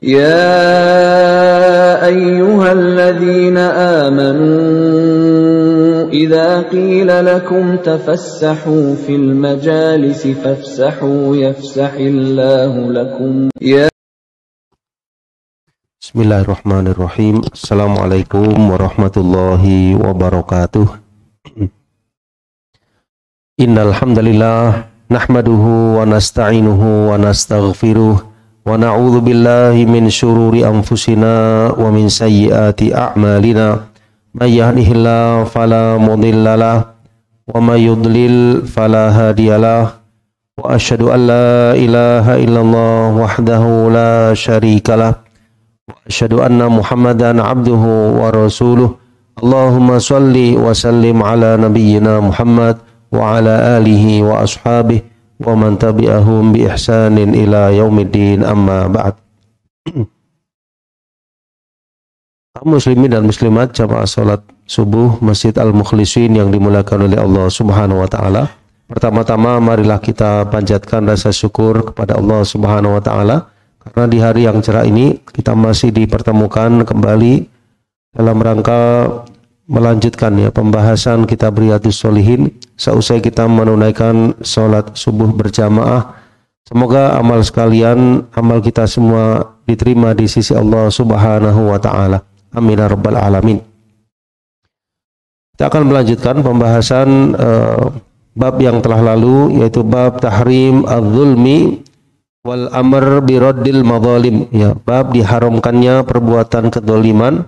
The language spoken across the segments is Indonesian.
يا أيها الذين آمنوا إذا قيل لكم تفسحوا في المجالس فافسحوا يفسح الله لكم. Bismillahirrahmanirrahim. Assalamualaikum warahmatullahi wabarakatuh. Innal hamdalillah nahmaduhu wa nasta'inuhu wa nastaghfiruh. Wa na'udzu billahi min syururi anfusina wa min sayyiati a'malina. May yahdihillahu fala mudhillalah wa may yudlil fala hadiyalah. Wa asyhadu an la ilaha illallah wahdahu la syarikalah. Wa asyhadu anna Muhammadan abduhu wa rasuluh. Allahumma shalli wa sallim ala nabiyyina Muhammad wa ala alihi wa ashabihi wa man tabi'ahum bi ihsanin ila yaumiddin, amma ba'd. Kaum muslimin dan muslimat jamaah salat subuh Masjid Al-Mukhlisin yang dimuliakan oleh Allah Subhanahu wa taala. Pertama-tama marilah kita panjatkan rasa syukur kepada Allah Subhanahu wa taala karena di hari yang cerah ini kita masih dipertemukan kembali dalam rangka melanjutkan pembahasan kitab Riyadhus Shalihin seusai kita menunaikan sholat subuh berjamaah. Semoga amal sekalian, amal kita semua diterima di sisi Allah Subhanahu wa taala. Amin ya rabbal alamin. Kita akan melanjutkan pembahasan bab yang telah lalu, yaitu bab tahrim adz-zulmi wal amr biraddil madzalim, bab diharamkannya perbuatan kedzaliman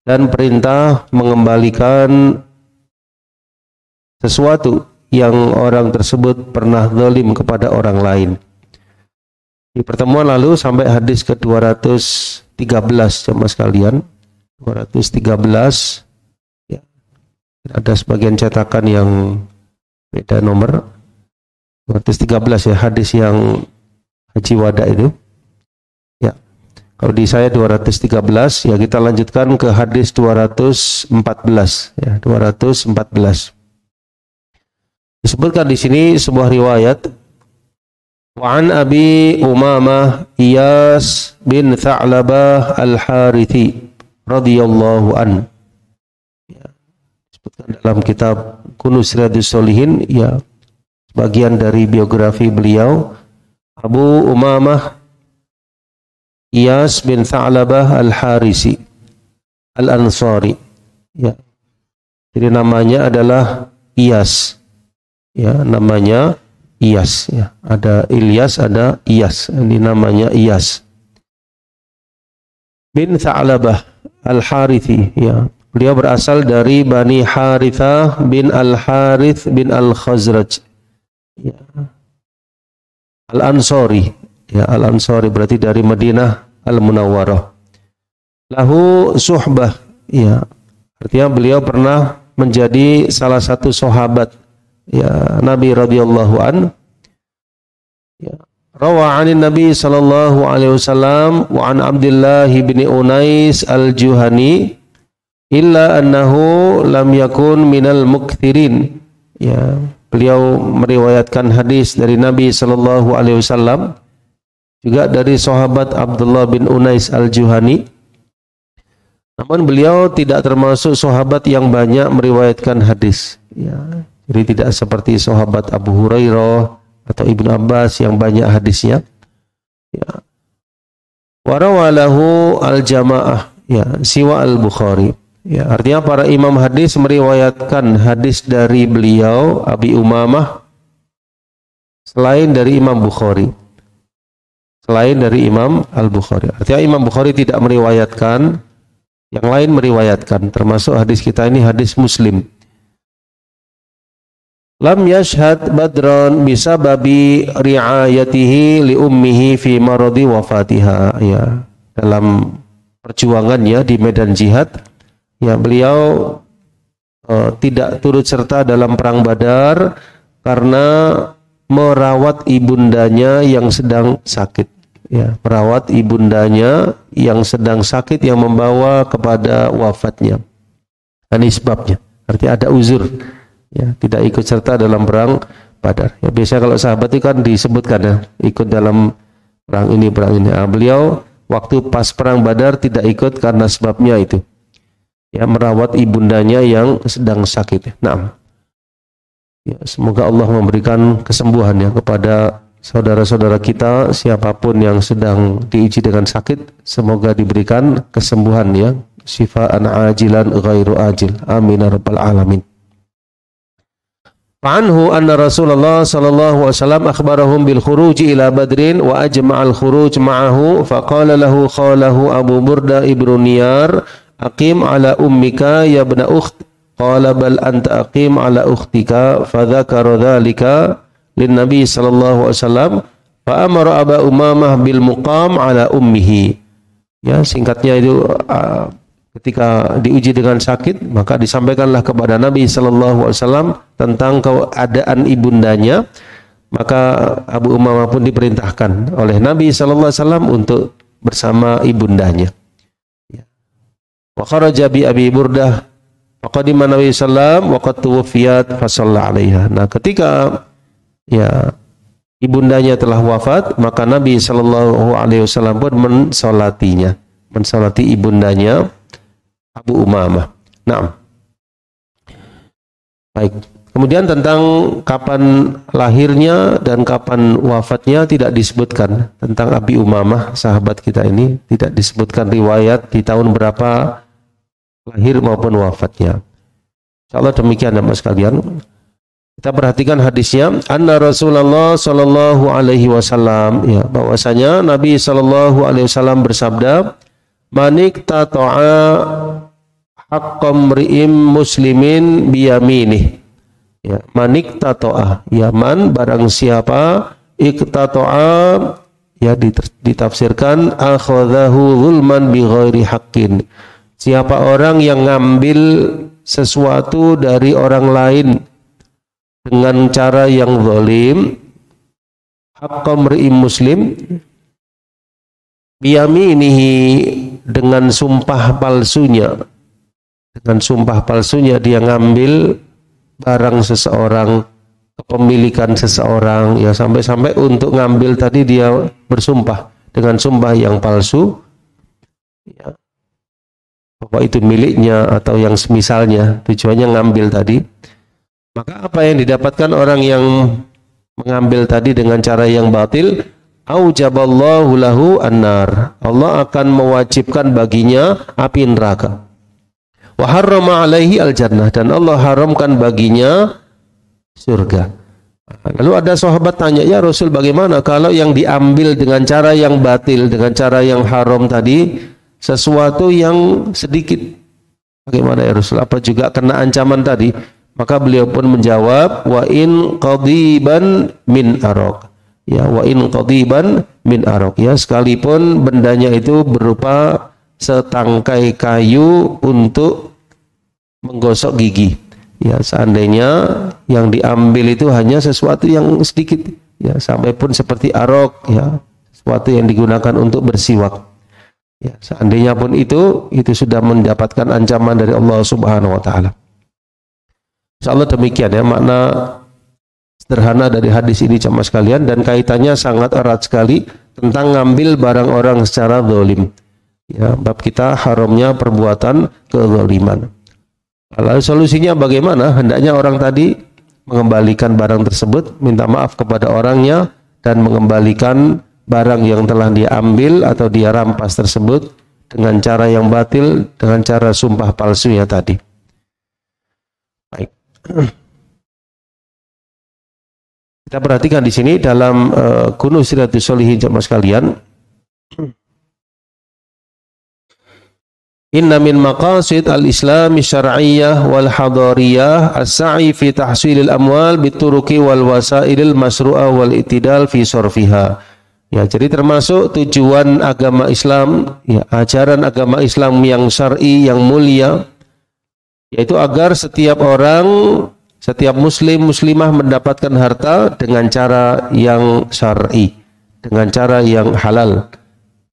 dan perintah mengembalikan sesuatu yang orang tersebut pernah zalim kepada orang lain. Di pertemuan lalu sampai hadis ke-213 jemaah sekalian. 213 ya. Ada sebagian cetakan yang beda nomor. 213 ya, hadis yang Haji Wada itu. Kalau di saya 213, ya kita lanjutkan ke hadis 214 ya, 214. Disebutkan di sini sebuah riwayat wa an Abi Umamah Iyas bin Tha'labah Al-Harithi radhiyallahu an. Ya, disebutkan dalam kitab Kunuz Riyadhus Shalihin, ya, bagian dari biografi beliau. Abu Umamah Iyas bin Tha'labah Al-Harisi Al-Ansari, ya. Jadi namanya adalah Iyas, ya, namanya Iyas, ya. Ada Ilyas, ada Iyas. Ini namanya Iyas bin Tha'labah Al-Harithi, ya. Beliau berasal dari Bani Harithah bin Al-Harith bin Al-Khazraj, ya. Al-Ansari, ya, Al-Ansari berarti dari Madinah Al-Munawwarah. Lahu suhbah, ya, artinya beliau pernah menjadi salah satu sahabat, ya, Nabi radhiyallahu an. Ya. Rawa 'anin Nabi sallallahu alaihi wasallam wa an Abdullah bin Unais al-Juhani illa annahu lam yakun minal mukthirin. Ya, beliau meriwayatkan hadis dari Nabi sallallahu alaihi wasallam juga dari sahabat Abdullah bin Unais al-Juhani. Namun beliau tidak termasuk sahabat yang banyak meriwayatkan hadis, ya. Jadi tidak seperti sahabat Abu Hurairah atau Ibnu Abbas yang banyak hadisnya, ya. Warawalahu al-jamaah, ya, siwa al-Bukhari, ya. Artinya para imam hadis meriwayatkan hadis dari beliau Abi Umamah selain dari Imam Bukhari, selain dari Imam Al-Bukhari. Artinya Imam Bukhari tidak meriwayatkan, yang lain meriwayatkan, termasuk hadis kita ini hadis Muslim. Lam yashhad badran bisababi ri'ayatihi li ummihi fi maradi wafatiha, ya. Dalam perjuangannya di medan jihad, ya, beliau tidak turut serta dalam perang Badar karena merawat ibundanya yang sedang sakit, ya, merawat ibundanya yang sedang sakit yang membawa kepada wafatnya. Ini sebabnya, artinya ada uzur, ya, tidak ikut serta dalam perang Badar. Ya, biasanya kalau sahabat itu kan disebutkan, ya, ikut dalam perang ini, perang ini. Nah, beliau waktu pas perang Badar tidak ikut karena sebabnya itu. Ya, merawat ibundanya yang sedang sakit. Naam. Ya, semoga Allah memberikan kesembuhan ya kepada saudara-saudara kita siapapun yang sedang diuji dengan sakit, semoga diberikan kesembuhan ya, syifaan ajilan ghairu ajil. Amin ya rabbal alamin. Fa'anhu anna Rasulullah sallallahu alaihi wasallam akhbarahum bil khuruj ila Badrin wa ajma'al khuruj ma'ahu faqala lahu khalahu Abu Burda ibnu Niyar aqim ala ummika ya ibna ukht qala bal anta aqim ala ukhtika fadzakara dzalika lin Nabi sallallahu alaihi wasallam fa amara Aba Umamah bil muqam ala ummihi. Ya, singkatnya itu ketika diuji dengan sakit maka disampaikanlah kepada Nabi sallallahu alaihi wasallam tentang keadaan ibundanya, maka Abu Umamah pun diperintahkan oleh Nabi sallallahu alaihi wasallam untuk bersama ibundanya. Wa kharaja bi Abi Burdah faqadima Nabi sallam wa qad tuwfiyat fa shalla 'alaiha. Nah, ketika ya ibundanya telah wafat, maka Nabi sallallahu alaihi wasallam pun mensolati ibundanya Abu Umamah. Naam. Baik. Kemudian tentang kapan lahirnya dan kapan wafatnya tidak disebutkan. Tentang Abi Umamah, sahabat kita ini, tidak disebutkan riwayat di tahun berapa lahir maupun wafatnya. Insyaallah demikian Bapak sekalian. Kita perhatikan hadisnya. Anna Rasulullah sallallahu alaihi wasallam, ya, bahwasanya Nabi sallallahu alaihi wasallam bersabda, "Manik tata'a haqqam ri'im muslimin biyaminih." Ya, manik tato'ah, ya, man barang siapa iktato'a, ya, ditafsirkan akhadhahu zulman bi ghairi haqqin. Siapa orang yang ngambil sesuatu dari orang lain dengan cara yang zalim, haqqam ri'im muslim biyaminihi, dengan sumpah palsunya. Dengan sumpah palsunya dia ngambil barang seseorang, kepemilikan seseorang, ya, sampai-sampai untuk ngambil tadi dia bersumpah dengan sumpah yang palsu, ya, bahwa itu miliknya atau yang semisalnya, tujuannya ngambil tadi. Maka apa yang didapatkan orang yang mengambil tadi dengan cara yang batil? Aujaballahu lahu annar. Allah akan mewajibkan baginya api neraka. Wa harrama alaihi al-jannah, dan Allah haramkan baginya surga. Lalu ada sahabat tanya, ya Rasul, bagaimana kalau yang diambil dengan cara yang batil, dengan cara yang haram tadi, sesuatu yang sedikit, bagaimana ya Rasul? Apa juga kena ancaman tadi? Maka beliau pun menjawab, wa in qadiban min araq. Ya, wa in qadiban min araq. Ya, sekalipun bendanya itu berupa setangkai kayu untuk menggosok gigi. Ya, seandainya yang diambil itu hanya sesuatu yang sedikit, ya, sampai pun seperti arok, ya, sesuatu yang digunakan untuk bersiwak. Ya, seandainya pun itu sudah mendapatkan ancaman dari Allah Subhanahu wa taala. Insyaallah demikian ya makna sederhana dari hadis ini jamaah sekalian, dan kaitannya sangat erat sekali tentang ngambil barang orang secara zalim. Ya, bab kita haramnya perbuatan kezaliman. Lalu solusinya bagaimana? Hendaknya orang tadi mengembalikan barang tersebut, minta maaf kepada orangnya, dan mengembalikan barang yang telah dia ambil atau dia rampas tersebut dengan cara yang batil, dengan cara sumpah palsunya tadi. Baik. Kita perhatikan di sini dalam Kunuz Riyadhus Shalihin jamaah sekalian. Inna min maqasid al-Islam syar'iyyah wal hadariyah as-sa'i fi tahsilil amwal bituruki wal wasailil masru'ah wal itidal fi sorfiha. Ya, jadi termasuk tujuan agama Islam, ya, ajaran agama Islam yang syar'i, yang mulia, yaitu agar setiap orang, setiap muslim muslimah mendapatkan harta dengan cara yang syar'i, dengan cara yang halal,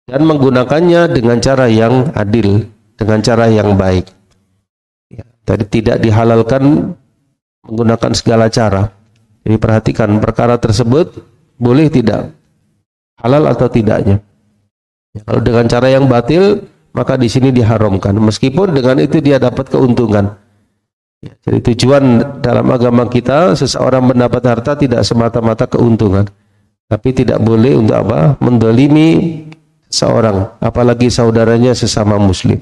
dan menggunakannya dengan cara yang adil, dengan cara yang baik. Ya, tadi tidak dihalalkan menggunakan segala cara. Jadi perhatikan perkara tersebut boleh tidak, halal atau tidaknya. Ya, kalau dengan cara yang batil, maka di sini diharamkan. Meskipun dengan itu dia dapat keuntungan. Ya, jadi tujuan dalam agama kita, seseorang mendapat harta tidak semata-mata keuntungan. Tapi tidak boleh untuk apa? Mendolimi seorang, apalagi saudaranya sesama muslim.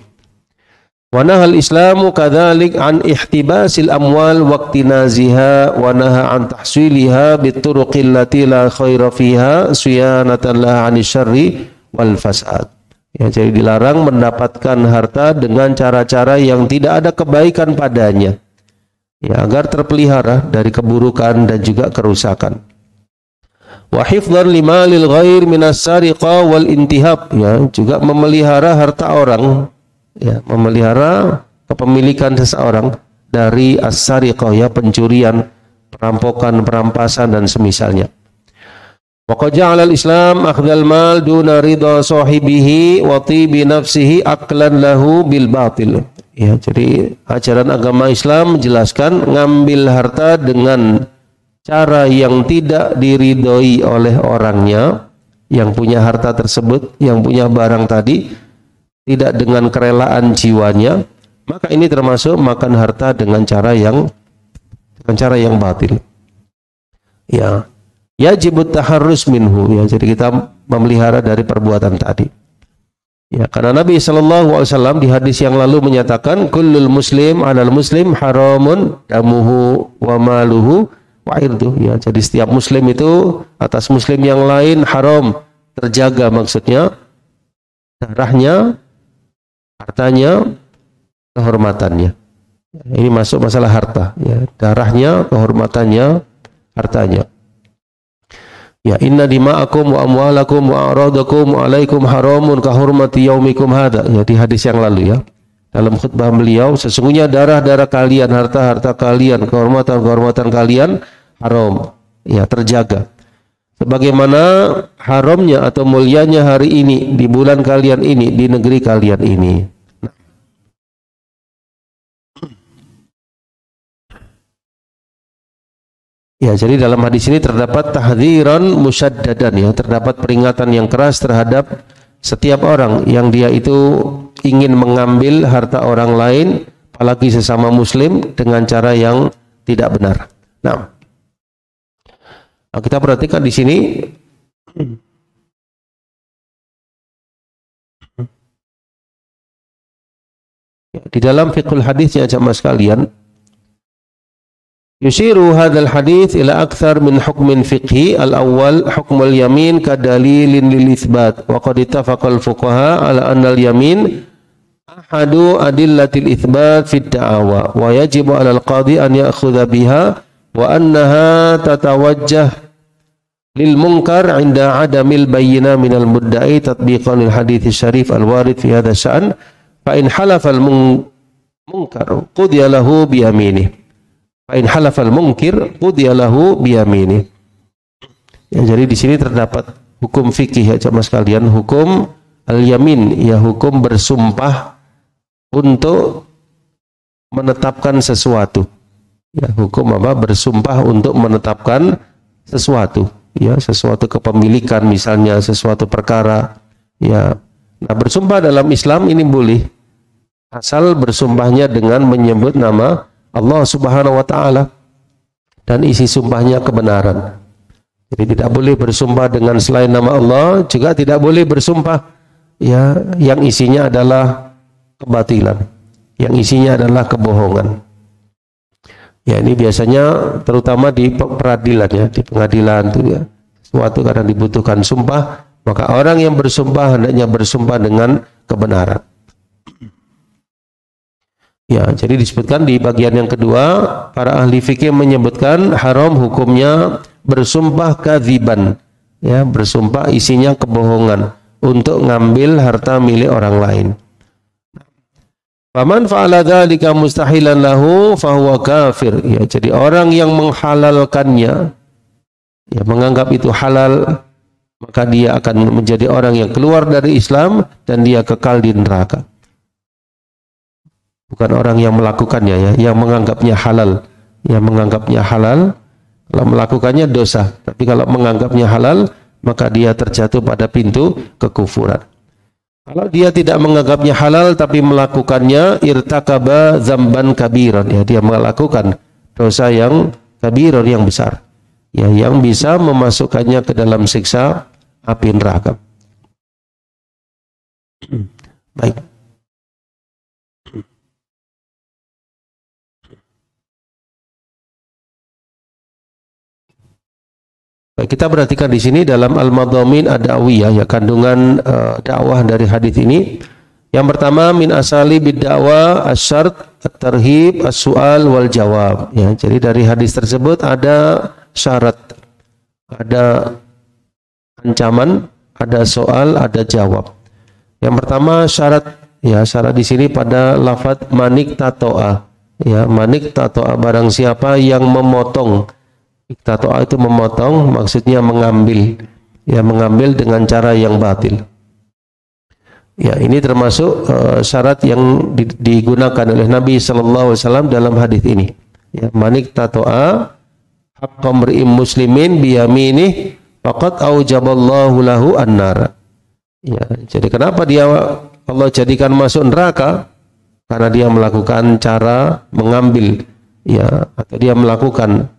Wa nahal islamu kadzalik an ihtibasil amwal waqtinaziha wa naha an tahsiliha bituruqil lati la khaira fiha suyanatan laha 'anil syarri wal fasad. Ya, jadi dilarang mendapatkan harta dengan cara-cara yang tidak ada kebaikan padanya. Ya, agar terpelihara dari keburukan dan juga kerusakan. Wa hifdhan limalil ghair minas sariqa wal intihab, ya, juga memelihara harta orang, ya, memelihara kepemilikan seseorang dari as-sariqah, ya, pencurian, perampokan, perampasan dan semisalnya. Wa qad ja'ala al-Islam akhdhal mal duna ridha sahibihi wa tibi nafsihi aqlan lahu bil batil. Ya, jadi ajaran agama Islam menjelaskan ngambil harta dengan cara yang tidak diridhoi oleh orangnya yang punya harta tersebut, yang punya barang tadi, tidak dengan kerelaan jiwanya, maka ini termasuk makan harta dengan cara yang batil. Ya, yajibut taharrus minhu, ya, jadi kita memelihara dari perbuatan tadi. Ya, karena Nabi SAW di hadis yang lalu menyatakan kullul muslim 'alal muslim haramun damuhu wa maluhu wa irduh. Ya, jadi setiap muslim itu atas muslim yang lain haram, terjaga maksudnya darahnya, hartanya, kehormatannya. Ini masuk masalah harta, ya, darahnya, kehormatannya, hartanya. Ya, inna dima'akum wa amwalakum wa a'radakum wa alaikum haramun ka hurmati yaumikum hadha. Ya, di hadis yang lalu, ya. Dalam khutbah beliau, sesungguhnya darah-darah kalian, harta-harta kalian, kehormatan-kehormatan kalian haram, ya, terjaga. Sebagaimana haramnya atau mulianya hari ini di bulan kalian ini, di negeri kalian ini. Ya, jadi dalam hadis ini terdapat tahdziran musyaddadan, ya, terdapat peringatan yang keras terhadap setiap orang yang dia itu ingin mengambil harta orang lain, apalagi sesama muslim, dengan cara yang tidak benar. Nah, kita perhatikan di sini di dalam fiqhul hadisnya, jamaah sekalian, yushiru hadzal hadits ila akthar min hukmin fiqhi. Al-awwal hukmul yamin kadalilin lil itsbat wa qad ittafaqa al-fuqaha ala anna al-yamin ahadu adillatil itsbat fi ad-da'wa wa yajibu 'ala al-qadi an ya'khudha biha wa annaha tatawajjah lil munkar 'inda 'adamil bayyinah min al-mudda'i tatbiqan lil hadits syarif al-warid fi hadha sya'an fa in halafa al-munkar qudiya lahu bi yaminihi. Fa'in halafal mungkir qudiya lahu biyamini. Ya, jadi di sini terdapat hukum fikih, ya, jamaah sekalian, hukum al-yamin, ya, hukum bersumpah untuk menetapkan sesuatu. Ya, hukum apa? Bersumpah untuk menetapkan sesuatu, ya, sesuatu kepemilikan, misalnya sesuatu perkara, ya. Nah, bersumpah dalam Islam ini boleh asal bersumpahnya dengan menyebut nama Allah Subhanahu wa ta'ala dan isi sumpahnya kebenaran. Jadi tidak boleh bersumpah dengan selain nama Allah, juga tidak boleh bersumpah, ya, yang isinya adalah kebatilan, yang isinya adalah kebohongan. Ya, ini biasanya terutama di peradilan, ya, di pengadilan itu, ya, suatu kadang dibutuhkan sumpah, maka orang yang bersumpah hendaknya bersumpah dengan kebenaran. Ya, jadi disebutkan di bagian yang kedua, para ahli fikih menyebutkan haram hukumnya bersumpah kadziban, ya, bersumpah isinya kebohongan untuk ngambil harta milik orang lain. Faman fa'ala dzalika mustahilan lahu fahuwa kafir. Ya, jadi orang yang menghalalkannya, ya, menganggap itu halal, maka dia akan menjadi orang yang keluar dari Islam dan dia kekal di neraka. Bukan orang yang melakukannya, ya, yang menganggapnya halal. Yang menganggapnya halal, kalau melakukannya dosa. Tapi kalau menganggapnya halal, maka dia terjatuh pada pintu kekufuran. Kalau dia tidak menganggapnya halal tapi melakukannya, irtakaba dzamban kabiran, ya dia melakukan dosa yang kabiran, yang besar, ya yang bisa memasukkannya ke dalam siksa api neraka. Baik. Baik, kita perhatikan di sini dalam al-madhamin ad-da'wiyah, ya kandungan dakwah dari hadis ini. Yang pertama, min asali bid-da'wah asyart at-tarhib as-su'al wal jawab. Ya, jadi dari hadis tersebut ada syarat, ada ancaman, ada soal, ada jawab. Yang pertama syarat, ya syarat di sini pada lafadz manik tatoa. Ya, manik tatoa, barang siapa yang memotong. Iktato'a itu memotong, maksudnya mengambil, ya mengambil dengan cara yang batil. Ya, ini termasuk syarat yang digunakan oleh Nabi sallallahu alaihi wasallam dalam hadis ini. Ya, manik tato'a haqqa mri'in muslimin biyaminih faqad aujaballahu lahu an-nar. Ya, jadi kenapa dia Allah jadikan masuk neraka? Karena dia melakukan cara mengambil, ya, atau dia melakukan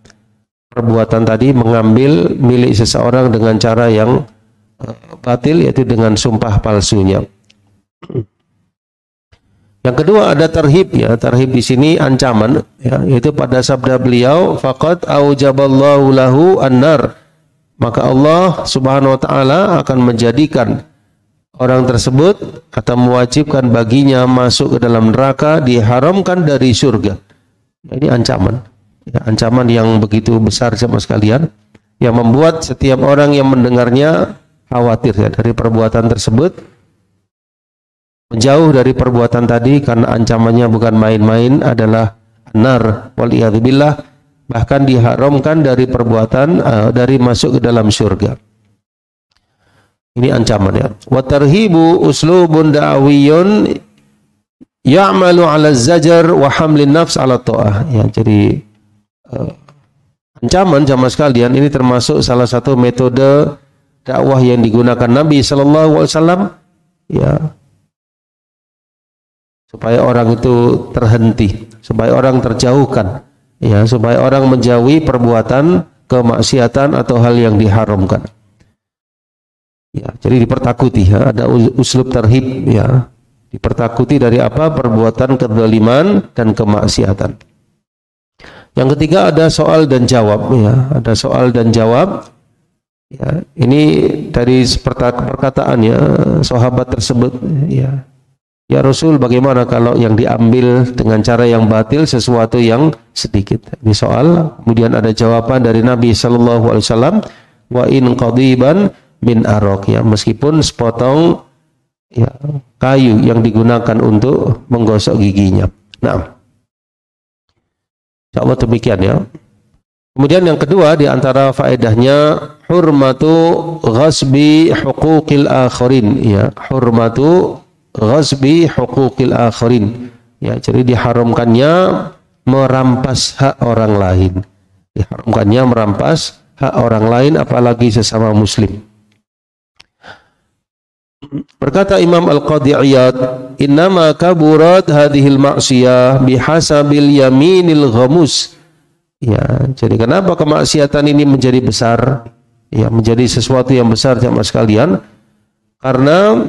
perbuatan tadi, mengambil milik seseorang dengan cara yang batil, yaitu dengan sumpah palsunya. Yang kedua ada tarhib, ya tarhib di sini ancaman, ya, yaitu pada sabda beliau faqad aujaballahu lahu an-nar, maka Allah Subhanahu wa taala akan menjadikan orang tersebut atau mewajibkan baginya masuk ke dalam neraka, diharamkan dari surga. Ini ancaman. Ya, ancaman yang begitu besar sama sekalian, yang membuat setiap orang yang mendengarnya khawatir, ya, dari perbuatan tersebut, menjauh dari perbuatan tadi, karena ancamannya bukan main-main, adalah nar waliyadzubillah, bahkan diharamkan dari perbuatan dari masuk ke dalam surga. Ini ancaman, ya. Wa tarhibu uslubun da'awiyun ya'malu 'ala zajar wa hamlin nafs 'ala ta'ah. Ya, jadi ancaman jamaah sekalian ini termasuk salah satu metode dakwah yang digunakan Nabi sallallahu alaihi wasallam, ya, supaya orang itu terhenti, supaya orang terjauhkan, ya, supaya orang menjauhi perbuatan kemaksiatan atau hal yang diharamkan. Ya, jadi dipertakuti, ya, ada uslub tarhib, ya, dipertakuti dari apa? Perbuatan kezaliman dan kemaksiatan. Yang ketiga ada soal dan jawab, ya, ada soal dan jawab. Ya, ini dari perkataannya sahabat tersebut, ya, ya Rasul, bagaimana kalau yang diambil dengan cara yang batil sesuatu yang sedikit? Ini soal, kemudian ada jawaban dari Nabi sallallahu alaihi wasallam, wa in qadiban min arok, ya, meskipun sepotong, ya, kayu yang digunakan untuk menggosok giginya. Nah, insyaallah demikian, ya. Kemudian yang kedua di antara faedahnya hurmatu ghasbi huquqil akharin, ya, hurmatu ghasbi huquqil akharin, ya, jadi diharamkannya merampas hak orang lain, diharamkannya merampas hak orang lain apalagi sesama muslim. Berkata Imam Al-Qadhi Iyad, innama kaburat hadhil ma'siyah bihasabil yaminil ghamus. Ya, jadi kenapa kemaksiatan ini menjadi besar? Ya, menjadi sesuatu yang besar jamaah sekalian, karena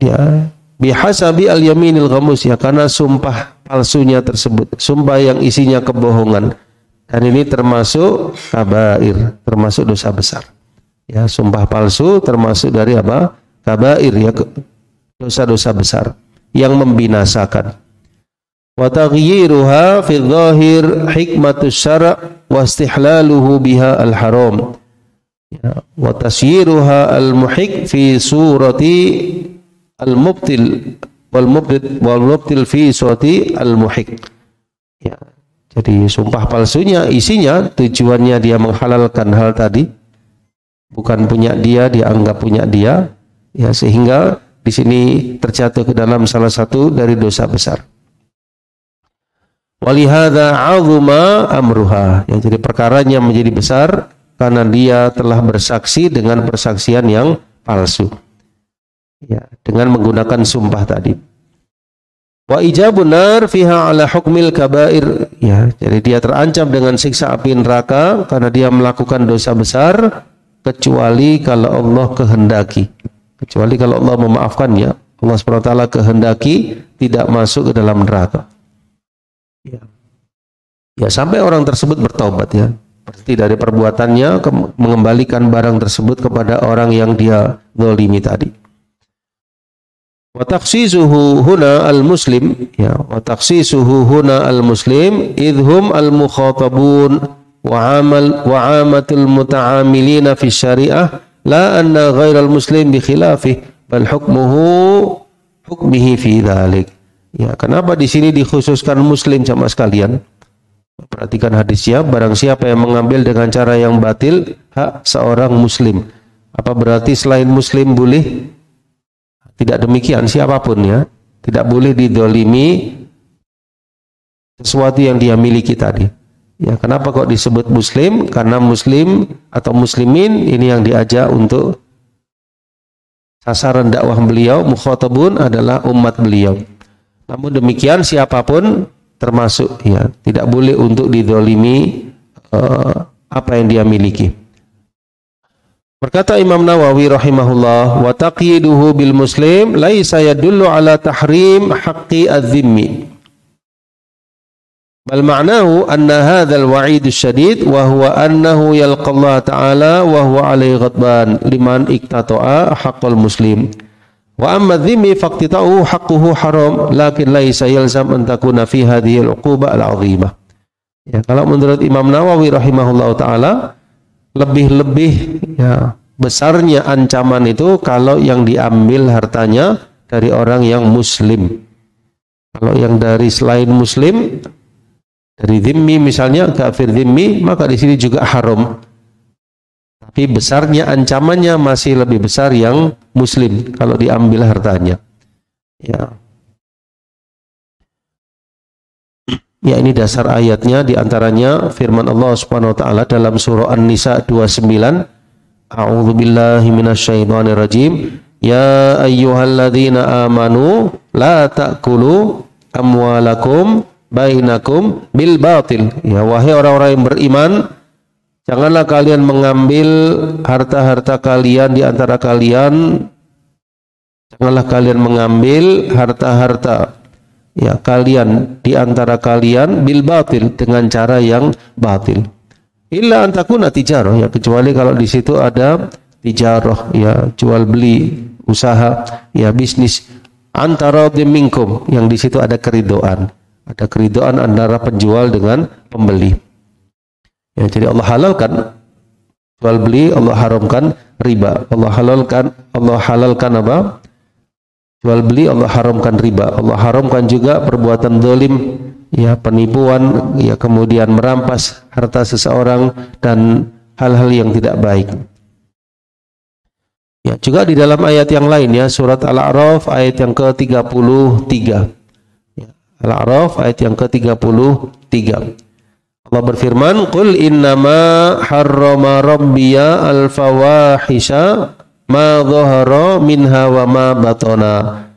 ya bihasabi al-yaminil ghamus, ya, karena sumpah palsunya tersebut, sumpah yang isinya kebohongan. Dan ini termasuk kabair, termasuk dosa besar. Ya, sumpah palsu termasuk dari apa? Kabair, ya, dosa-dosa besar yang membinasakan. Wa taghyiruha fi dhahir hikmatus syara' wa istihlaluhu biha al-haram. Ya, wa tasyiruha al-muhik fi surati al-mubtil wal mubtil fi surati al-muhik. Ya, jadi sumpah palsunya isinya tujuannya dia menghalalkan hal tadi, bukan punya dia, dia anggap punya dia. Ya, sehingga di sini terjatuh ke dalam salah satu dari dosa besar. Walihada 'azuma amruha, ya, jadi perkaranya menjadi besar karena dia telah bersaksi dengan persaksian yang palsu. Ya, dengan menggunakan sumpah tadi. Wa ijabun nar fiha ala hukmil kabair. Ya, jadi dia terancam dengan siksa api neraka karena dia melakukan dosa besar kecuali kalau Allah kehendaki. Kecuali kalau Allah memaafkannya. Allah SWT kehendaki tidak masuk ke dalam neraka. Ya. Ya, sampai orang tersebut bertaubat ya. Berhenti dari perbuatannya, mengembalikan barang tersebut kepada orang yang dia zalimi tadi. Wa takhsisuhu huna al-muslim ya, wa takhsisuhu huna al-muslim idhum al-mukhatabun wa amatul muta'amilina fi syariah la anna ghairal muslim bi khilafih bal hukmihi fi dhalik. Ya, kenapa di sini dikhususkan muslim sama sekalian? Perhatikan hadisnya, barang siapa yang mengambil dengan cara yang batil hak seorang muslim. Apa berarti selain muslim boleh? Tidak demikian, siapapun ya. Tidak boleh didolimi sesuatu yang dia miliki tadi. Ya, kenapa kok disebut muslim? Karena muslim atau muslimin ini yang diajak untuk sasaran dakwah beliau, mukhatabun adalah umat beliau. Namun demikian siapapun termasuk ya, tidak boleh untuk didolimi apa yang dia miliki. Berkata Imam Nawawi rahimahullah, wa taqyiduhu bil muslim laisa yadullu ala tahrim haqqi adh-dhimmi. Bal ma'nahu anna hadzal wa'id asy-syadid wa huwa annahu yalqa Allah ta'ala wa huwa alaihi ghadban liman iktata'a haqqal muslim. Wa amma adh-dhimmi faqtita'u haqquhu haram lakin laisa yalzam an takuna fi hadhihi al-'uqubah al-'azimah. Ya, kalau menurut Imam Nawawi rahimahullah ta'ala lebih-lebih ya, besarnya ancaman itu kalau yang diambil hartanya dari orang yang muslim. Kalau yang dari selain muslim, dari dhimmi misalnya, kafir dhimmi, maka di sini juga haram. Tapi besarnya ancamannya masih lebih besar yang muslim kalau diambil hartanya. Ya. Ya, ini dasar ayatnya, diantaranya firman Allah Subhanahu wa taala dalam surah An-Nisa 29. A'udzu billahi minasyaitonir rajim. Ya ayyuhalladzina amanu la ta'kulu amwalakum bainakum bil batil. Ya, wahai orang-orang yang beriman, janganlah kalian mengambil harta-harta kalian di antara kalian. Janganlah kalian mengambil harta-harta ya kalian di antara kalian bil batil, dengan cara yang batil. Illa an takuna tijarah, ya kecuali kalau di situ ada tijarah, ya jual beli, usaha, ya bisnis antara minkum, yang di situ ada keridoan. Ada keridoan antara penjual dengan pembeli. Ya, jadi Allah halalkan jual beli, Allah haramkan riba. Allah halalkan apa? Jual beli, Allah haramkan riba. Allah haramkan juga perbuatan zalim, ya penipuan, ya kemudian merampas harta seseorang dan hal-hal yang tidak baik. Ya, juga di dalam ayat yang lain ya, surat Al-A'raf ayat yang ke-33. Ya, Al-A'raf ayat yang ke-33. Allah berfirman, "Qul innama harrama rabbiya al-fawahisha ma dhahara minha wa ma batana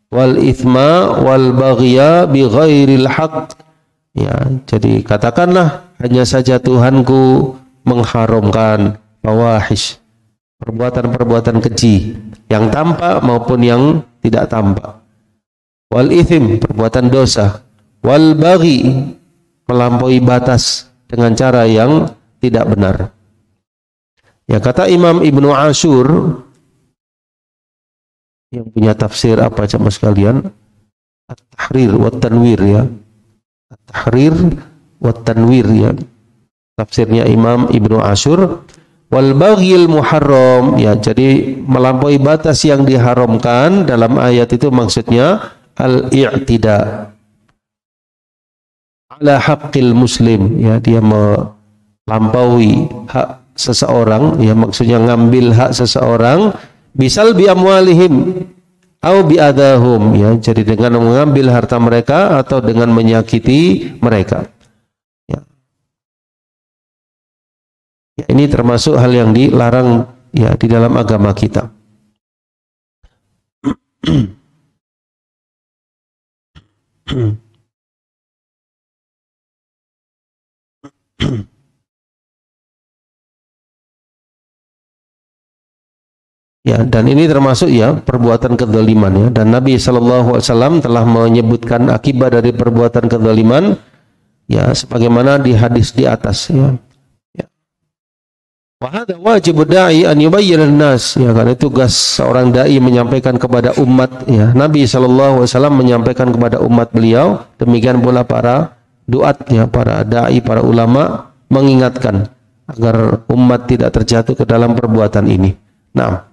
wal ithma wal baghya bi ghairil haqq." Ya, jadi katakanlah hanya saja Tuhanku mengharamkan fawahish, perbuatan-perbuatan keji yang tampak maupun yang tidak tampak. Wal ithim, perbuatan dosa. Wal baghi, melampaui batas dengan cara yang tidak benar. Ya, kata Imam Ibnu Ashur yang punya tafsir apa coba sekalian? At-Tahrir wa Tanwir ya. At-Tahrir wa Tanwir ya. Tafsirnya Imam Ibnu Ashur, wal baghil muharram ya, jadi melampaui batas yang diharamkan dalam ayat itu maksudnya al-i'tida ala haqqil muslim ya, dia melampaui hak seseorang, ya maksudnya ngambil hak seseorang, bisal bi amwalihim au bi adahum ya, jadi dengan mengambil harta mereka atau dengan menyakiti mereka. Ya. Ya, ini termasuk hal yang dilarang ya di dalam agama kita. Ya, dan ini termasuk ya perbuatan kezaliman ya. Dan Nabi SAW telah menyebutkan akibat dari perbuatan kezaliman ya sebagaimana di hadis di atas ya. Wa hadza wajib da'i an yubayyin nas ya, karena tugas seorang dai menyampaikan kepada umat ya. Nabi SAW menyampaikan kepada umat beliau, demikian pula para duat ya, para dai, para ulama mengingatkan agar umat tidak terjatuh ke dalam perbuatan ini. Nah,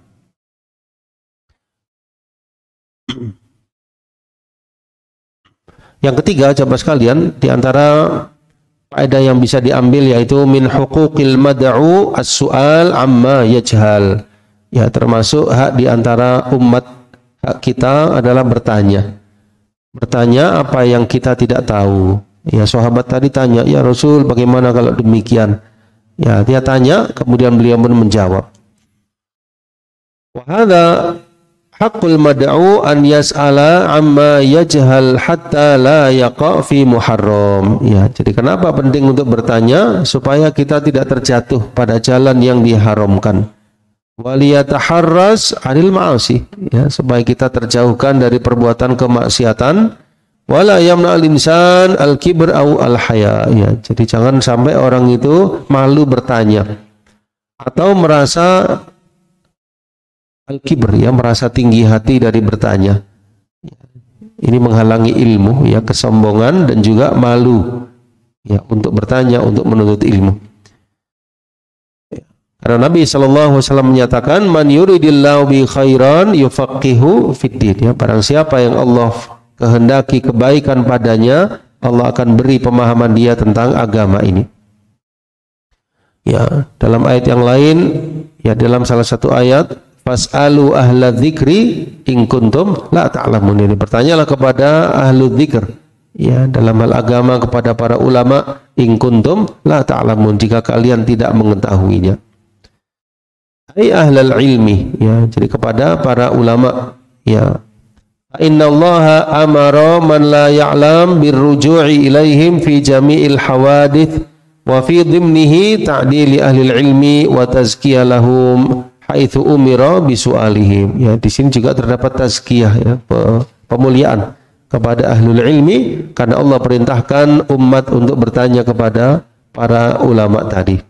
yang ketiga, coba sekalian, di antara faedah yang bisa diambil yaitu min huquqil mad'u as-su'al amma yajhal. Ya, termasuk hak di antara umat, hak kita adalah bertanya. Bertanya apa yang kita tidak tahu. Ya, sahabat tadi tanya, "Ya Rasul, bagaimana kalau demikian?" Ya, dia tanya, kemudian beliau pun menjawab. Wa hadza haqqul mad'u an yas'ala amma yajhal hatta la yaqa fi muharram. Ya, jadi kenapa penting untuk bertanya? Supaya kita tidak terjatuh pada jalan yang diharamkan. Waliyataharras 'anil ma'asi. Ya, supaya kita terjauhkan dari perbuatan kemaksiatan. Wala yamna'al insan al-kibr au al-haya. Ya, jadi jangan sampai orang itu malu bertanya atau merasa al-kibr ya, merasa tinggi hati dari bertanya. Ini menghalangi ilmu ya, kesombongan dan juga malu ya untuk bertanya, untuk menuntut ilmu. Ya. Karena Nabi SAW menyatakan, "Man yuridillahu bi khairan yufaqihu fiddin." Ya, barang siapa yang Allah kehendaki kebaikan padanya, Allah akan beri pemahaman dia tentang agama ini. Ya, dalam ayat yang lain, ya dalam salah satu ayat, fas'alu ahla dzikri in kuntum la ta'lamun. Ini bertanyalah kepada ahlu dzikr ya dalam hal agama, kepada para ulama, in kuntum la ta'lamun, jika kalian tidak mengetahuinya. Ai ahlal ilmi ya, jadi kepada para ulama ya. Innallaha amara man la ya'lam birruju'i ilaihim fi jami'il hawadits wa fi dhimnihi ta'dili ahli ilmi wa tazkiyah lahum haitsu umira bisu'alihim. Ya, di sini juga terdapat tazkiyah ya, pemuliaan kepada ahlul ilmi karena Allah perintahkan umat untuk bertanya kepada para ulama tadi.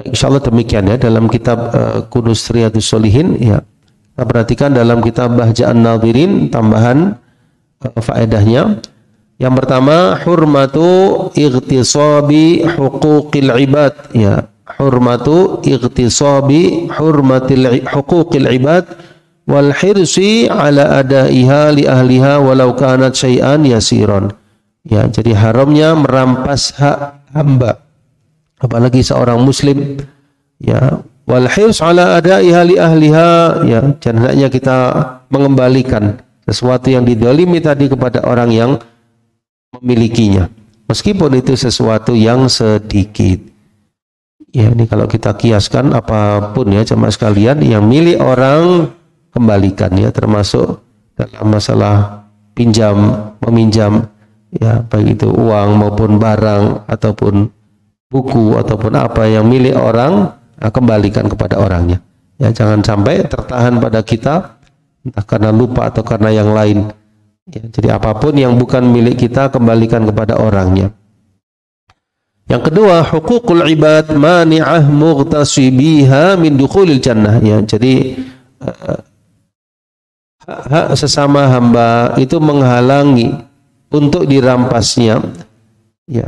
Insyaallah demikian ya dalam kitab Kunuz Riyadhus Shalihin ya. Kita perhatikan dalam kitab Bahja'an Nadhirin tambahan faedahnya. Yang pertama, hurmatu ightisabi huquqil ibad ya. Hurmatu ightisabi hurmatil huquqil ibad wal hirsi ala adaiha li ahliha walau kanat syai'an yasiran. Ya, jadi haramnya merampas hak hamba, apalagi seorang muslim ya, wal hirs ala adaiha li ahliha ya, dan hendaknya kita mengembalikan sesuatu yang didolimi tadi kepada orang yang memilikinya, meskipun itu sesuatu yang sedikit. Ya, ini kalau kita kiaskan apapun ya jemaah sekalian, yang milik orang kembalikan ya, termasuk dalam masalah pinjam meminjam ya, baik itu uang maupun barang ataupun buku ataupun apa yang milik orang, kembalikan kepada orangnya. Ya, jangan sampai tertahan pada kita entah karena lupa atau karena yang lain. Ya, jadi apapun yang bukan milik kita kembalikan kepada orangnya. Yang kedua, huququl ibad mani'ah mughtasibiha min dukhulil jannah. Ya, jadi hak sesama hamba itu menghalangi untuk dirampasnya. Ya.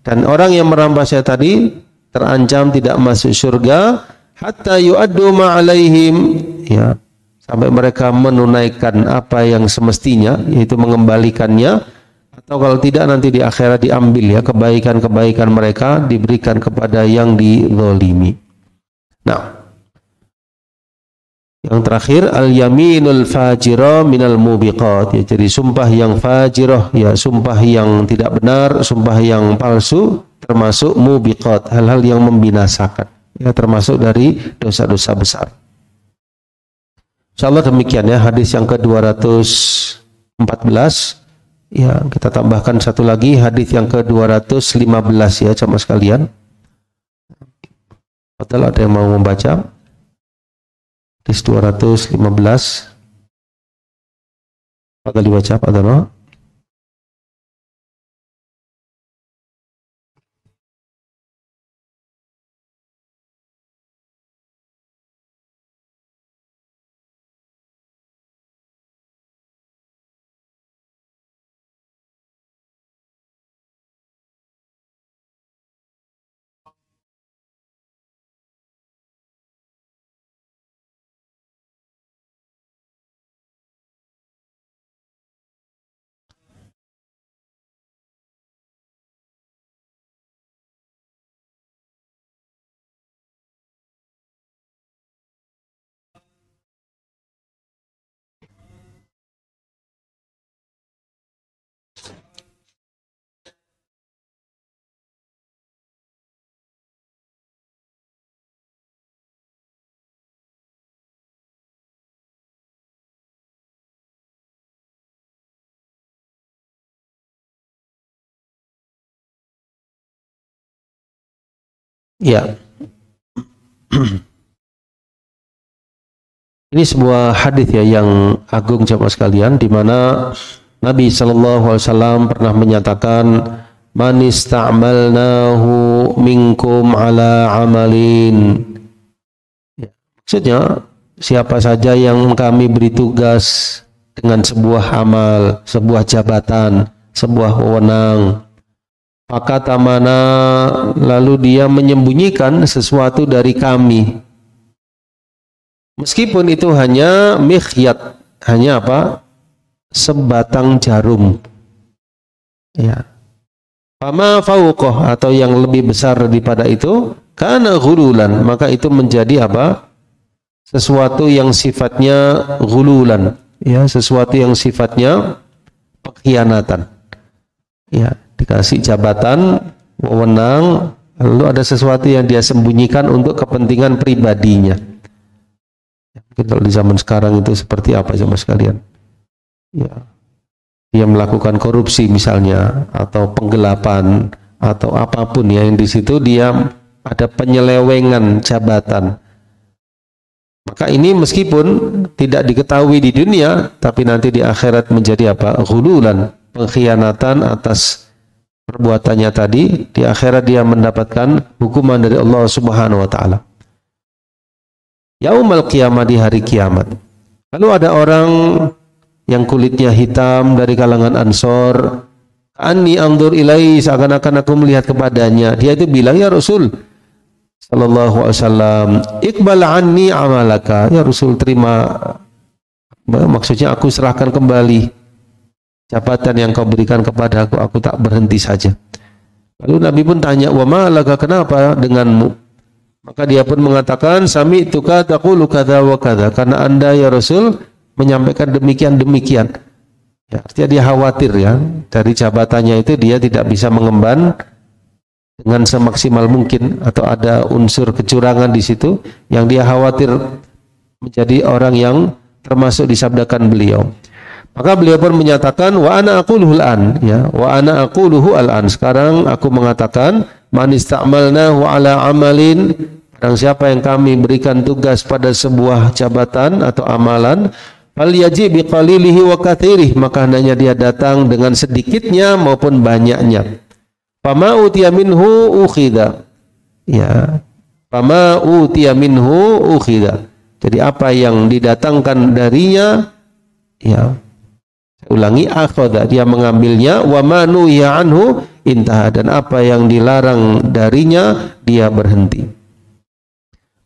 Dan orang yang merampasnya tadi terancam tidak masuk surga hatta yu'addu ma'alaihim ya, sampai mereka menunaikan apa yang semestinya, yaitu mengembalikannya, atau kalau tidak nanti di akhirat diambil ya kebaikan-kebaikan mereka diberikan kepada yang dizalimi. Nah, Yang terakhir al-yaminul fajira minal mubiqat, ya, jadi sumpah yang fajirah, ya, sumpah yang tidak benar, sumpah yang palsu, termasuk mubiqat, hal-hal yang membinasakan, ya, termasuk dari dosa-dosa besar. Insyaallah demikian ya hadis yang ke-214. Ya, kita tambahkan satu lagi hadis yang ke-215 ya jamaah sekalian. Padahal ada yang mau membaca? Hadis 215. Padahal dibaca, padahal. Ya. Ini sebuah hadis ya yang agung jamaah sekalian, di mana Nabi SAW pernah menyatakan, man ista'malnahu minkum ala amalin. Ya, maksudnya siapa saja yang kami beri tugas dengan sebuah amal, sebuah jabatan, sebuah wewenang, maka tamana, lalu dia menyembunyikan sesuatu dari kami, meskipun itu hanya mikhyat, hanya apa? Sebatang jarum. Ya. Fama fauqah, atau yang lebih besar daripada itu, kana ghululan, maka itu menjadi apa? Sesuatu yang sifatnya ghululan, ya, sesuatu yang sifatnya pengkhianatan. Ya, dikasih jabatan, wewenang, lalu ada sesuatu yang dia sembunyikan untuk kepentingan pribadinya. Mungkin kalau di zaman sekarang itu seperti apa jemaah sekalian? Ya, dia melakukan korupsi misalnya, atau penggelapan, atau apapun ya, yang di situ dia ada penyelewengan jabatan. Maka ini meskipun tidak diketahui di dunia, tapi nanti di akhirat menjadi apa? Ghululan, pengkhianatan atas perbuatannya tadi. Di akhirat dia mendapatkan hukuman dari Allah Subhanahu wa taala. Yaumul qiyamah, di hari kiamat. Lalu ada orang yang kulitnya hitam dari kalangan Ansor, anni anzur ilai, seakan-akan aku melihat kepadanya. Dia itu bilang, ya Rasul sallallahu alaihi wasallam, iqbal anni amalaka, ya Rasul, terima, maksudnya aku serahkan kembali jabatan yang kau berikan kepada aku tak berhenti saja. Lalu Nabi pun tanya, wa ma laka, kenapa denganmu? Maka dia pun mengatakan, sami'tuka taqulu kadza wa kadza, karena Anda ya Rasul menyampaikan demikian-demikian. Ya, artinya dia khawatir ya, dari jabatannya itu dia tidak bisa mengemban dengan semaksimal mungkin, atau ada unsur kecurangan di situ yang dia khawatir menjadi orang yang termasuk disabdakan beliau. Maka beliau pun menyatakan, wa ana aquluhu al-an, ya, wa ana aquluhu al-an, sekarang aku mengatakan, man ista'malnahu ala amalin, barang siapa yang kami berikan tugas pada sebuah jabatan atau amalan, fal yaji biqalilihi wa katsirih, maka hendaknya dia datang dengan sedikitnya maupun banyaknya. Fama utiya minhu ukhidha, ya, fama utiya minhu ukhidha, jadi apa yang didatangkan darinya, ya, ulangi, akhadha, dia mengambilnya, wa ma nuhiya anhu intaha, dan apa yang dilarang darinya dia berhenti.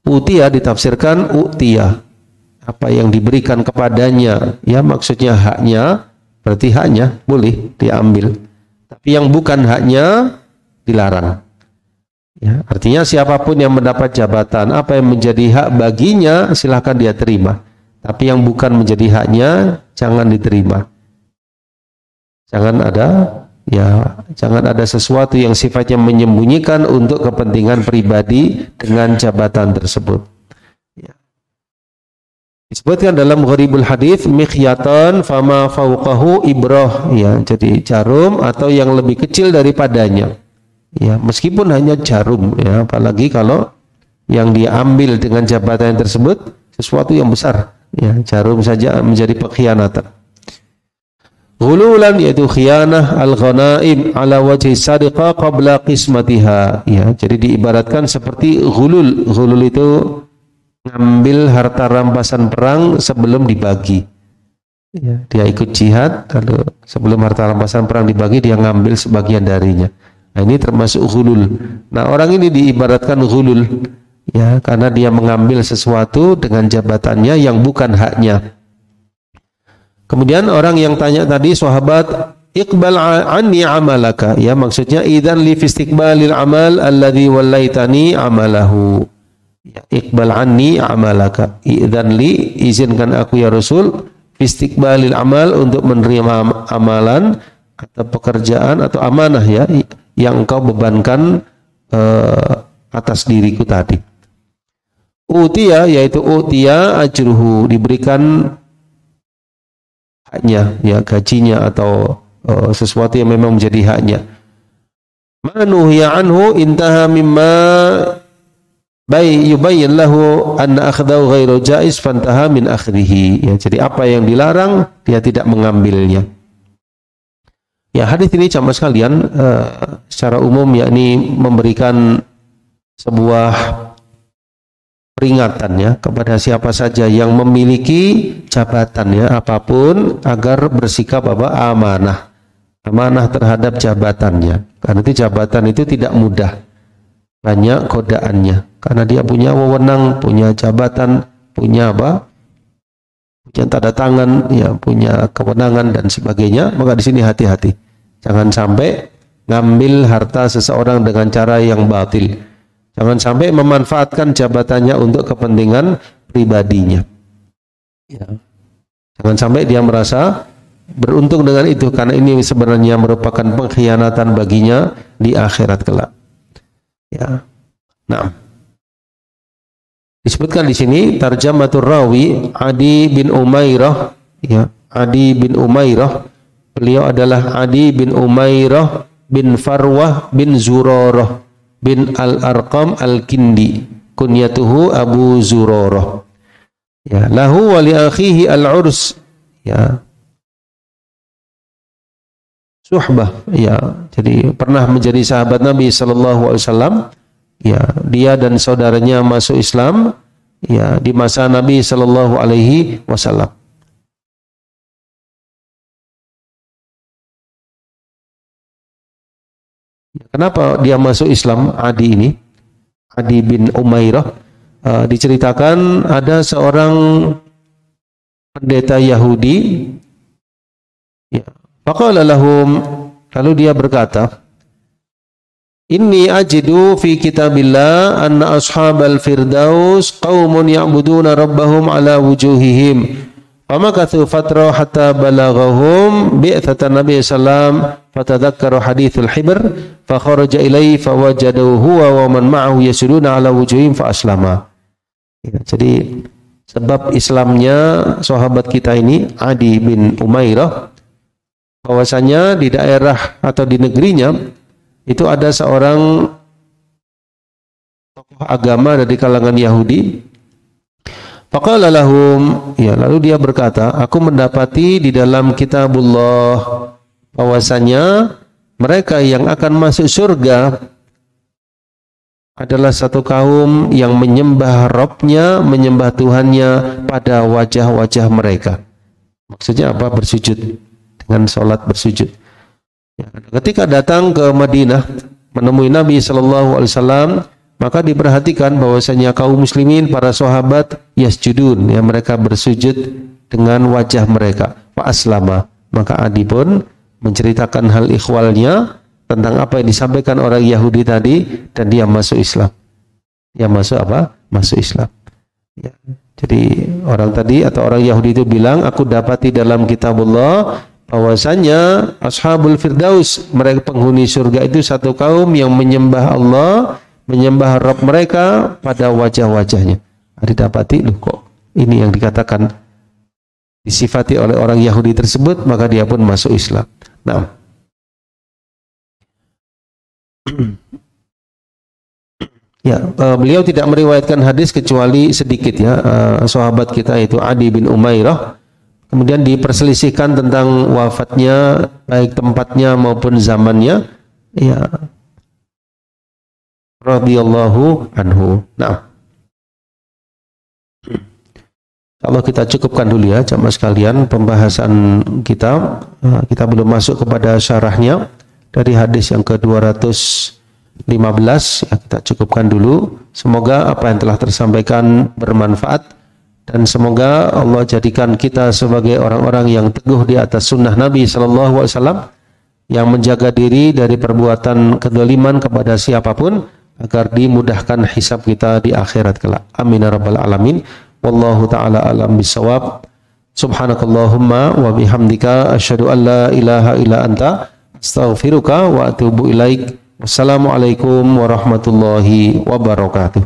Utiya ditafsirkan utiya, apa yang diberikan kepadanya, ya, maksudnya haknya, berarti haknya boleh diambil, tapi yang bukan haknya dilarang. Ya, artinya siapapun yang mendapat jabatan, apa yang menjadi hak baginya silahkan dia terima. Tapi yang bukan menjadi haknya jangan diterima. Jangan ada sesuatu yang sifatnya menyembunyikan untuk kepentingan pribadi dengan jabatan tersebut. Ya. Disebutkan dalam Gharibul Hadits, mikhyatan fama fauqahu ibrah, ya, jadi jarum atau yang lebih kecil daripadanya. Ya, meskipun hanya jarum, ya, apalagi kalau yang diambil dengan jabatan tersebut sesuatu yang besar, ya, jarum saja menjadi pengkhianatan. Ghululan yaitu khianah al-ghanaim ala wajhi sadiqah qabla qismatiha, ya, jadi diibaratkan seperti ghulul. Ghulul itu ngambil harta rampasan perang sebelum dibagi, ya, dia ikut jihad lalu sebelum harta rampasan perang dibagi dia ngambil sebagian darinya. Nah, ini termasuk ghulul. Nah, orang ini diibaratkan ghulul, ya, karena dia mengambil sesuatu dengan jabatannya yang bukan haknya. Kemudian orang yang tanya tadi, sahabat, iqbal anni amalaka, ya, maksudnya idzan li fi istiqbalil amal alladhi wallaitani amalahu. Ya, iqbal anni amalaka, idzan li, izinkan aku ya Rasul, fi istiqbalil amal, untuk menerima amalan atau pekerjaan atau amanah, ya, yang engkau bebankan atas diriku tadi. Utiya yaitu utiya ajruhu, diberikan haknya, ya, gajinya atau sesuatu yang memang menjadi haknya. Manuhiya anhu intaha mimma yubayyin lahu anna akhdahu ghairu jaiz fantaha min akhdihi, ya, jadi apa yang dilarang dia tidak mengambilnya. Ya, hadis ini jamaah sekalian secara umum yakni memberikan sebuah peringatan, ya, kepada siapa saja yang memiliki jabatan, ya, apapun, agar bersikap amanah terhadap jabatannya. Karena itu jabatan itu tidak mudah, banyak godaannya. Karena dia punya wewenang, punya jabatan, punya punya tanda tangan, ya, punya kewenangan dan sebagainya. Maka di sini hati-hati, jangan sampai ngambil harta seseorang dengan cara yang batil. Jangan sampai memanfaatkan jabatannya untuk kepentingan pribadinya. Ya. Jangan sampai dia merasa beruntung dengan itu, karena ini sebenarnya merupakan pengkhianatan baginya di akhirat kelak. Ya. Nah, disebutkan di sini tarjamatur rawi Adi bin Umairah, ya, Adi bin Umairah, beliau adalah Adi bin Umairah bin Farwah bin Zurarah bin Al-Arqam Al-Kindi, kunyatuhu Abu Zurarah, ya, lahu wa li akhihi al-urs, ya, suhbah, ya, jadi pernah menjadi sahabat Nabi sallallahu alaihi wasallam, ya, dia dan saudaranya masuk Islam, ya, di masa Nabi sallallahu alaihi wasallam. Kenapa dia masuk Islam, Adi ini, Adi bin Umairah? Diceritakan ada seorang pendeta Yahudi, ya, faqala lahum, lalu dia berkata, inni ajidu fi kitabillah anna ashabal firdaus qaumun ya'buduna rabbahum ala wujuhihim famakathu fatra hatta balaghahum bi'thatan nabi sallam fatadhakkaru hadithul hibr fa kharaja ilaihi fawajadahu huwa wa man ma'ahu yasuduna ala wujuhihim fa aslama. Ya, jadi sebab Islamnya sahabat kita ini Adi bin Umairah, bahwasanya di daerah atau di negerinya itu ada seorang tokoh agama dari kalangan Yahudi. Faqala lahum, ya, lalu dia berkata, aku mendapati di dalam kitabullah bahwasanya mereka yang akan masuk surga adalah satu kaum yang menyembah Rabbnya, menyembah Tuhannya pada wajah-wajah mereka. Maksudnya apa? Bersujud, dengan sholat bersujud. Ya, ketika datang ke Madinah menemui Nabi Shallallahu Alaihi Wasallam, maka diperhatikan bahwasanya kaum muslimin, para sahabat, yasjudun, ya, mereka bersujud dengan wajah mereka. Fa aslama, maka Adi pun menceritakan hal ikhwalnya tentang apa yang disampaikan orang Yahudi tadi, dan dia masuk Islam. Dia masuk apa? Masuk Islam. Ya. Jadi orang tadi atau orang Yahudi itu bilang, aku dapati dalam kitabullah bahwasanya ashabul firdaus, mereka penghuni surga itu satu kaum yang menyembah Allah, menyembah Rabb mereka pada wajah-wajahnya. Didapati, loh kok ini yang dikatakan disifati oleh orang Yahudi tersebut, maka dia pun masuk Islam. Nah, ya, beliau tidak meriwayatkan hadis kecuali sedikit ya, sahabat kita itu Adi bin Umairah. Kemudian diperselisihkan tentang wafatnya, baik tempatnya maupun zamannya. Ya, radhiyallahu anhu. Nah, kalau kita cukupkan dulu ya jamaah sekalian pembahasan kita. Kita belum masuk kepada syarahnya dari hadis yang ke-215 ya, kita cukupkan dulu. Semoga apa yang telah tersampaikan bermanfaat dan semoga Allah jadikan kita sebagai orang-orang yang teguh di atas sunnah Nabi SAW, yang menjaga diri dari perbuatan kedzaliman kepada siapapun agar dimudahkan hisab kita di akhirat kelak. Amin ya rabbal alamin. Wallahu ta'ala alam bisawab. Subhanakallahumma wa bihamdika asyhadu an la ilaha illa anta astaghfiruka wa atubu ilaik. Wassalamualaikum warahmatullahi wabarakatuh.